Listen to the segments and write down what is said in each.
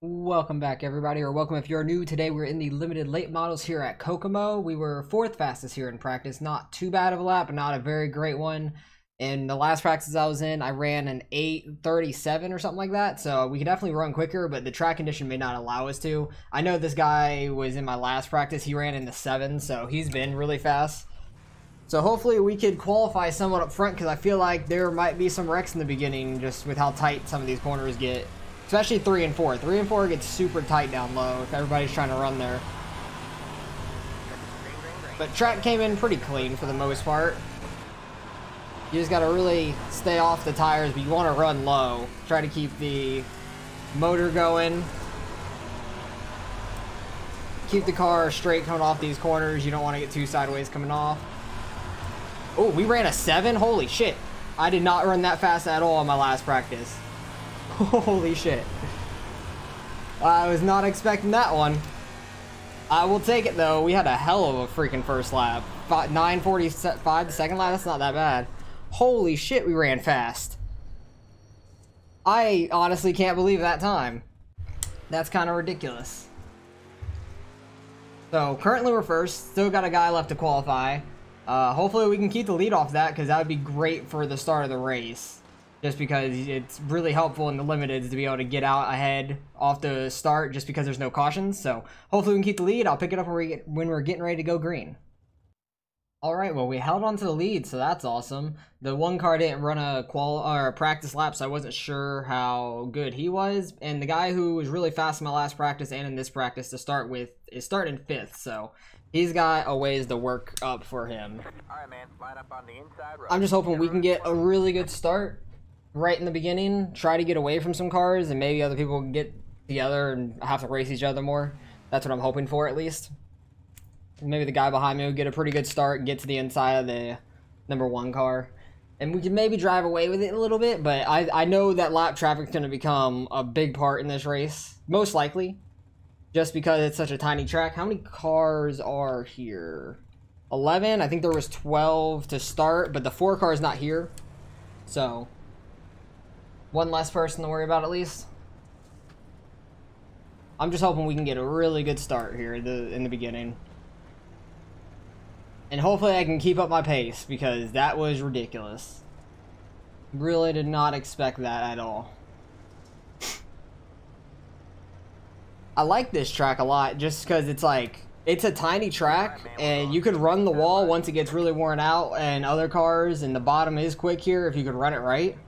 Welcome back, everybody, or welcome if you're new. Today we're in the limited late models here at Kokomo. We were 4th fastest here in practice. Not too bad of a lap, but not a very great one. In the last practice I was in, I ran an 8:37 or something like that, so we could definitely run quicker, but the track condition may not allow us to. I know this guy was in my last practice. He ran in the 7, so he's been really fast. So hopefully we could qualify somewhat up front, because I feel like there might be some wrecks in the beginning just with how tight some of these corners get. Especially 3 and 4. 3 and 4 gets super tight down low if everybody's trying to run there. But track came in pretty clean for the most part. You just gotta really stay off the tires, but you want to run low. Try to keep the motor going. Keep the car straight coming off these corners. You don't want to get too sideways coming off. Oh, we ran a 7? Holy shit. I did not run that fast at all in my last practice. Holy shit. I was not expecting that one. I will take it though. We had a hell of a freaking first lap. 9:45 the second lap. That's not that bad. Holy shit, we ran fast. I honestly can't believe that time. That's kind of ridiculous. So currently we're first. Still got a guy left to qualify. Hopefully we can keep the lead off that, because that would be great for the start of the race. Just because it's really helpful in the limiteds to be able to get out ahead off the start, just because there's no cautions. So hopefully we can keep the lead. I'll pick it up when we're getting ready to go green. All right, well, we held on to the lead, so that's awesome. The one car didn't run a practice lap, so I wasn't sure how good he was. And the guy who was really fast in my last practice and in this practice to start with is starting 5th, so he's got a ways to work up for him. All right, man, line up on the inside road. I'm just hoping we can get a really good start right in the beginning, try to get away from some cars, and maybe other people can get together and have to race each other more. That's what I'm hoping for, at least. Maybe the guy behind me will get a pretty good start and get to the inside of the number 1 car. And we can maybe drive away with it a little bit, but I know that lap traffic's going to become a big part in this race. Most likely. Just because it's such a tiny track. How many cars are here? 11? I think there was 12 to start, but the 4 car is not here. So one less person to worry about, at least. I'm just hoping we can get a really good start here in the beginning. And hopefully I can keep up my pace, because that was ridiculous. Really did not expect that at all. I like this track a lot, just because it's like, it's a tiny track, and you could run the wall once it gets really worn out, and other cars, and the bottom is quick here if you could run it right.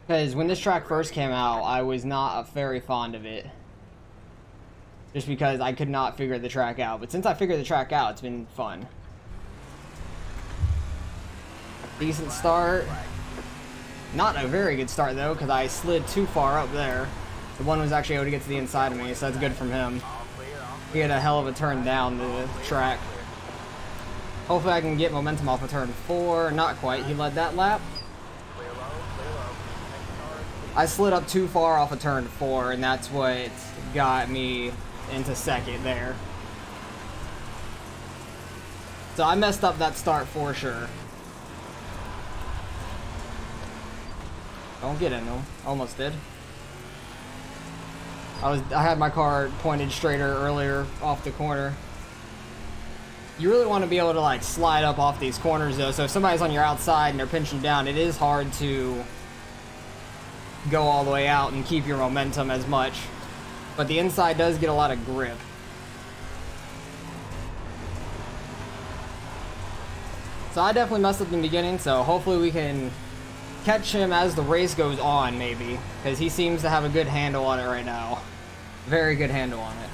Because when this track first came out, I was not very fond of it. Just because I could not figure the track out. But since I figured the track out, it's been fun. Decent start. Not a very good start, though, because I slid too far up there. The one was actually able to get to the inside of me, so that's good from him. He had a hell of a turn down the track. Hopefully I can get momentum off of turn 4. Not quite. He led that lap. I slid up too far off of turn 4, and that's what got me into 2nd there. So I messed up that start for sure. Don't get in though. Almost did. I had my car pointed straighter earlier off the corner. You really want to be able to like slide up off these corners though. So if somebody's on your outside and they're pinching down, it is hard to go all the way out and keep your momentum as much. But the inside does get a lot of grip. So I definitely messed up in the beginning, so hopefully we can catch him as the race goes on, maybe. Because he seems to have a good handle on it right now. Very good handle on it.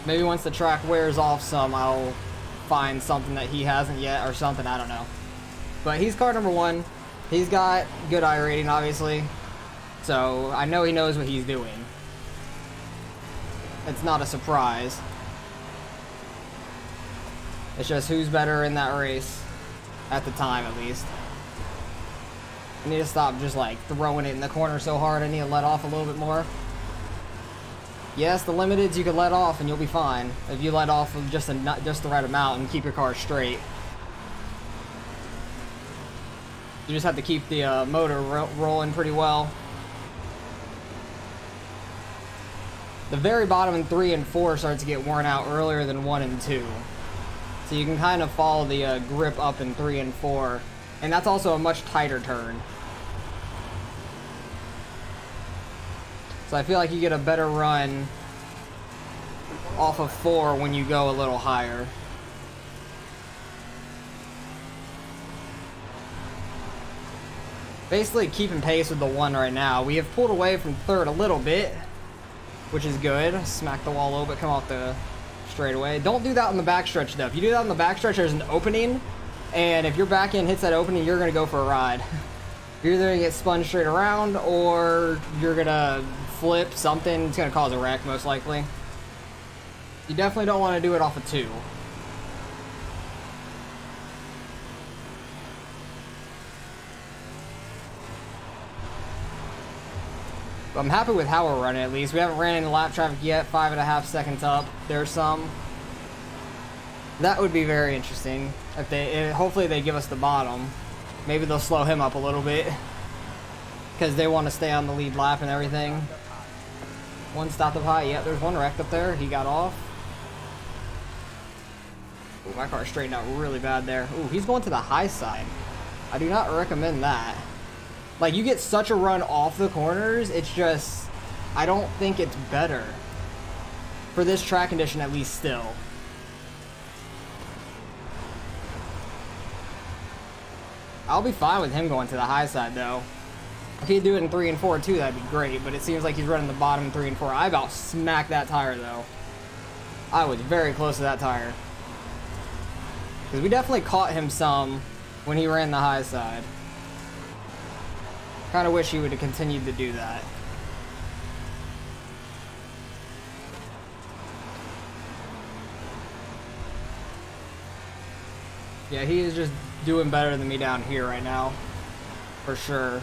Maybe once the track wears off some, I'll find something that he hasn't yet or something, I don't know. But he's car number 1. He's got good iRating, obviously. So I know he knows what he's doing. It's not a surprise. It's just who's better in that race. At the time, at least. I need to stop just like throwing it in the corner so hard. I need to let off a little bit more. Yes, the limiteds you can let off and you'll be fine. If you let off just the right amount and keep your car straight. You just have to keep the motor rolling pretty well. The very bottom in 3 and 4 starts to get worn out earlier than 1 and 2. So you can kind of follow the grip up in 3 and 4. And that's also a much tighter turn. So I feel like you get a better run off of 4 when you go a little higher. Basically keeping pace with the 1 right now. We have pulled away from 3rd a little bit, which is good. Smack the wall a little bit, come off the straightaway. Don't do that on the backstretch though. If you do that on the backstretch, there's an opening, and if your back end hits that opening, you're gonna go for a ride. You're either gonna get spun straight around, or you're gonna flip something. It's gonna cause a wreck, most likely. You definitely don't want to do it off of 2. I'm happy with how we're running, at least. We haven't ran into lap traffic yet. 5.5 seconds up. There's some. That would be very interesting. Hopefully they give us the bottom. Maybe they'll slow him up a little bit, because they want to stay on the lead lap and everything. 1 stop up high. Yeah, there's 1 wrecked up there. He got off. Ooh, my car straightened out really bad there. Ooh, he's going to the high side. I do not recommend that. Like, you get such a run off the corners, it's just, I don't think it's better. For this track condition, at least still. I'll be fine with him going to the high side, though. If he'd do it in 3 and 4, too, that'd be great, but it seems like he's running the bottom in 3 and 4. I about smacked that tire, though. I was very close to that tire. Because we definitely caught him some when he ran the high side. Kind of wish he would have continued to do that. Yeah, he is just doing better than me down here right now. For sure.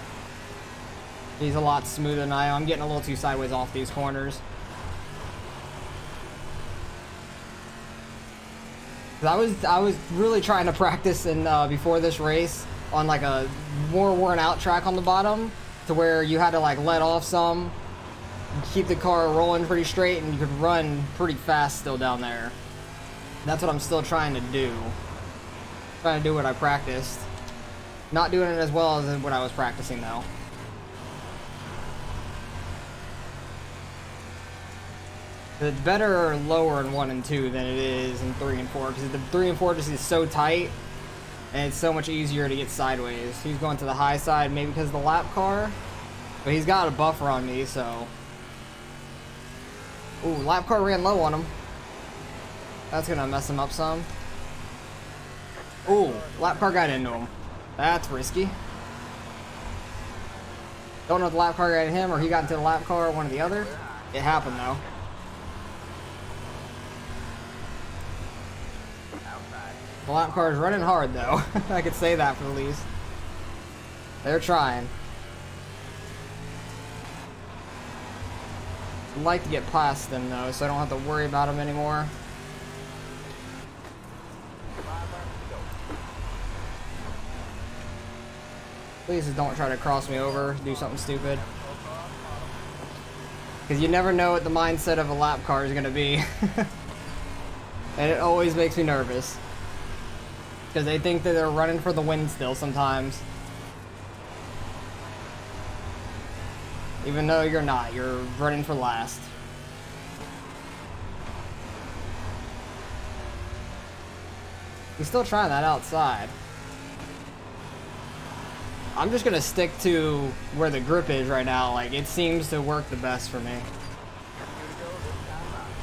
He's a lot smoother than I am. I'm getting a little too sideways off these corners. I was really trying to practice before this race on like a more worn out track on the bottom, to where you had to like let off some, keep the car rolling pretty straight, and you could run pretty fast still down there. That's what I'm still trying to do. Trying to do what I practiced. Not doing it as well as what I was practicing though. It's better lower in 1 and 2 than it is in 3 and 4, because the 3 and 4 just is so tight, and it's so much easier to get sideways. He's going to the high side, maybe because of the lap car, but he's got a buffer on me, so. Ooh, lap car ran low on him. That's gonna mess him up some. Ooh, lap car got into him. That's risky. Don't know if the lap car got into him or he got into the lap car or one or the other. It happened though. The lap car is running hard though. I could say that for the least. They're trying. I'd like to get past them though, so I don't have to worry about them anymore. Please just don't try to cross me over, do something stupid. Because you never know what the mindset of a lap car is going to be. And it always makes me nervous. Because they think that they're running for the win still sometimes. Even though you're not, you're running for last. He's still trying that outside. I'm just gonna stick to where the grip is right now. Like, it seems to work the best for me.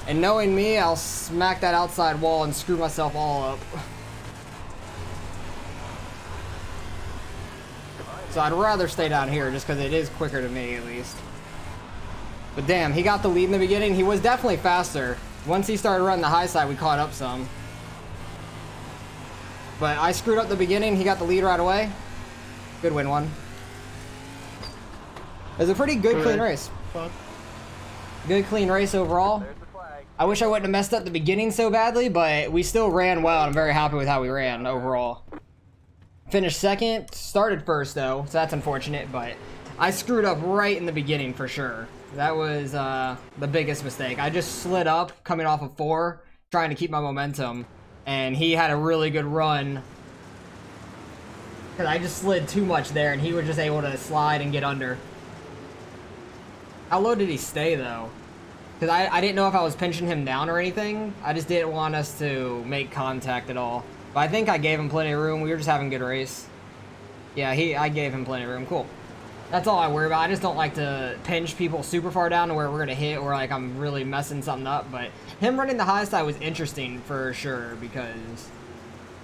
And knowing me, I'll smack that outside wall and screw myself all up. So I'd rather stay down here just because it is quicker to me at least. But damn, he got the lead in the beginning. He was definitely faster. Once he started running the high side, we caught up some. But I screwed up the beginning. He got the lead right away. Good win one. It was a pretty good, clean race. Good, clean race overall. I wish I wouldn't have messed up the beginning so badly, but we still ran well. I'm very happy with how we ran overall. Finished second, started first though, so that's unfortunate, but I screwed up right in the beginning for sure. That was the biggest mistake. I just slid up coming off of 4, trying to keep my momentum, and he had a really good run. Because I just slid too much there, and he was just able to slide and get under. How low did he stay, though? Because I didn't know if I was pinching him down or anything. I just didn't want us to make contact at all. But I think I gave him plenty of room. We were just having a good race. Yeah, I gave him plenty of room. Cool. That's all I worry about. I just don't like to pinch people super far down to where we're going to hit or like I'm really messing something up. But him running the high side was interesting for sure because,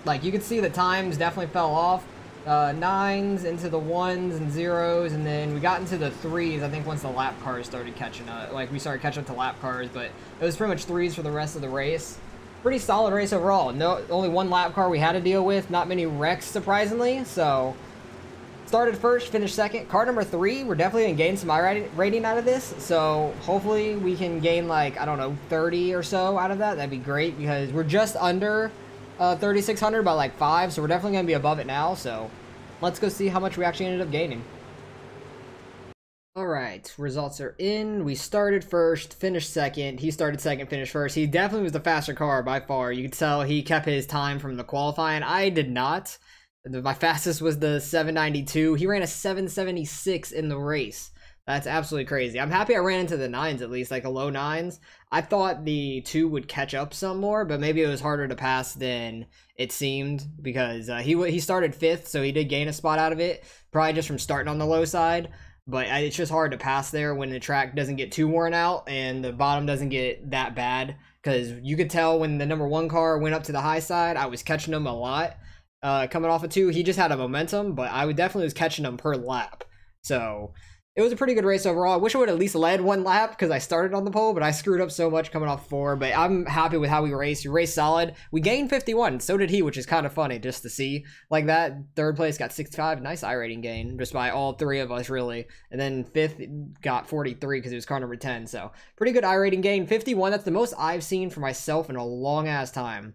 like, you could see the times definitely fell off. 9s into the 1s and 0s, and then we got into the 3s, I think, once the lap cars started catching up. Like, we started catching up to lap cars, but it was pretty much 3s for the rest of the race. Pretty solid race overall. No, only one lap car we had to deal with. Not many wrecks, surprisingly, so... Started first, finished second. Car number 3, we're definitely going to gain some iRating out of this, so hopefully we can gain, like, I don't know, 30 or so out of that. That'd be great, because we're just under 3,600 by, like, 5, so we're definitely going to be above it now, so let's go see how much we actually ended up gaining. Alright, results are in. We started first, finished second. He started second, finished first. He definitely was the faster car by far. You could tell he kept his time from the qualifying. I did not. My fastest was the 792. He ran a 776 in the race. That's absolutely crazy. I'm happy I ran into the 9s at least, like a low 9s. I thought the 2 would catch up some more, but maybe it was harder to pass than it seemed because he started 5th, so he did gain a spot out of it, probably just from starting on the low side. But it's just hard to pass there when the track doesn't get too worn out and the bottom doesn't get that bad, because you could tell when the number 1 car went up to the high side, I was catching him a lot. Coming off of 2, he just had a momentum, but I definitely was catching him per lap. So it was a pretty good race overall. I wish I would have at least led 1 lap because I started on the pole, but I screwed up so much coming off 4. But I'm happy with how we raced. We raced solid. We gained 51. So did he, which is kind of funny just to see like that. 3rd place got 65. Nice iRating gain just by all 3 of us, really. And then 5th got 43 because it was car number 10. So pretty good iRating gain. 51. That's the most I've seen for myself in a long ass time.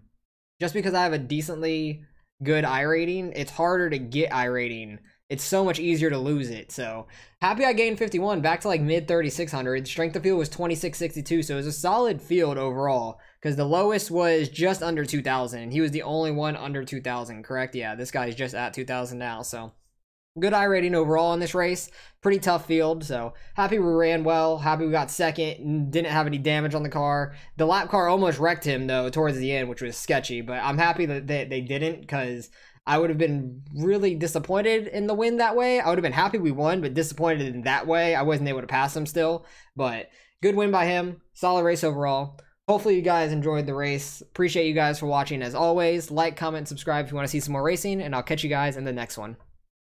Just because I have a decently good iRating, it's harder to get iRating. It's so much easier to lose it. So happy I gained 51, back to like mid 3600. Strength of field was 2662, so it was a solid field overall because the lowest was just under 2000 and he was the only one under 2000, correct? Yeah, this guy's just at 2000 now. So good iRating overall in this race. Pretty tough field, so happy we ran well. Happy we got second and didn't have any damage on the car. The lap car almost wrecked him, though, towards the end, which was sketchy. But I'm happy that they didn't, because I would have been really disappointed in the win that way. I would have been happy we won, but disappointed in that way. I wasn't able to pass him still. But good win by him. Solid race overall. Hopefully you guys enjoyed the race. Appreciate you guys for watching as always. Like, comment, subscribe if you want to see some more racing, and I'll catch you guys in the next one.